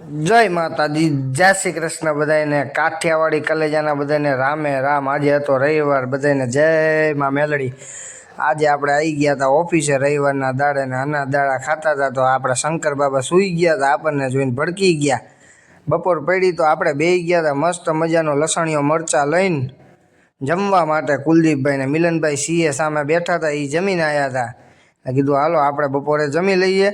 જય માતાજી, જય શ્રી કૃષ્ણ બધાને, કાઠિયાવાડી કલેજાના બધાને રામે રામ। આજે હતો રવિવાર, બધાને જય માં મેલડી। આજે આપણે આવી ગયા હતા ઓફિસે રવિવારના દાડે ને આના દાડા ખાતા હતા તો આપણે શંકર બાબા સૂઈ ગયા હતા, આપણને જોઈને ભડકી ગયા। બપોર પડી તો આપણે બેસી ગયા હતા મસ્ત મજાનો લસણીયો મરચા લઈને જમવા માટે। કુલદીપભાઈ ને મિલનભાઈ સીએ સામે બેઠા હતા, એ જમીને આવ્યા હતા। કીધું હાલો આપણે બપોરે જમી લઈએ।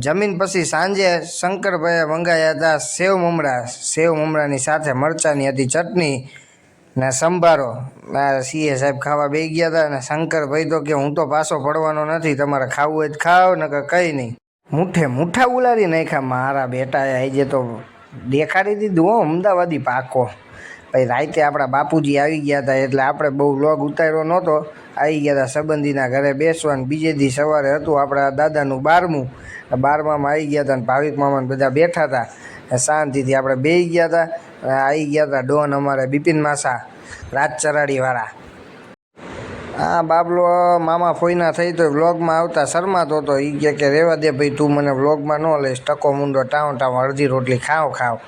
જમીન પછી સાંજે શંકરભાઈએ મંગાવ્યા હતા સેવ મમરાની સાથે મરચાંની હતી ચટણી ને સંભારો। સીએ સાહેબ ખાવા બેસી ગયા હતા અને શંકરભાઈ તો કે હું તો પાછો પડવાનો નથી, તમારે ખાવું હોય તો ખાવ ને કંઈ નહીં। મુઠ્ઠા ઉલારી નાખ્યા મારા બેટાએ। આજે તો દેખાડી દીધું હો અમદાવાદી પાકો। પછી રાતે આપણા બાપુજી આવી ગયા હતા એટલે આપણે બહુ વ્લોગ ઉતાર્યો નહોતો। આવી ગયા હતા સંબંધીના ઘરે બેસવાનું। બીજે દી સવારે હતું આપણા દાદાનું 12મું, 12મામાં આવી ગયા હતા અને ભાવિક મામાને બધા બેઠા હતા। શાંતિથી આપણે બેસી ગયા હતા। આવી ગયા હતા ડોન અમારે બિપિન માસા રાજચરાડીવાળા। હા બાબલો મામા ફોઈના થઈ તો વ્લોગમાં આવતા શરમાતો હતો। એ કે રહેવા દે ભાઈ, તું મને વ્લોગમાં ન લઈશ, ટકો મુંડો ટાવ અડધી રોટલી ખાવ।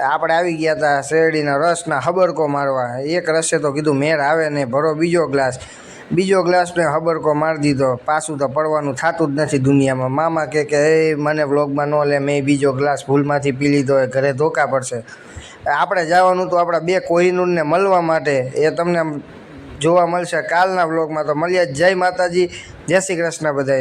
આપણે આવી ગયા હતા શેરડીના રસના હબરકો મારવા। એક રસે તો કીધું મેળ આવે ને ભરો બીજો ગ્લાસને હબરકો મારી દીધો। પાછું તો પડવાનું થતું જ નથી દુનિયામાં। મામા કે એ મને વ્લોગમાં ન લે, મેં બીજો ગ્લાસ ભૂલમાંથી પી લીધો, ઘરે ધોકા પડશે। આપણે જવાનું તો આપણા બે કોહિનૂરને મળવા માટે, એ તમને જોવા મળશે કાલના વ્લોગમાં। તો મળીએ, જય માતાજી, જય શ્રી કૃષ્ણ બધાય।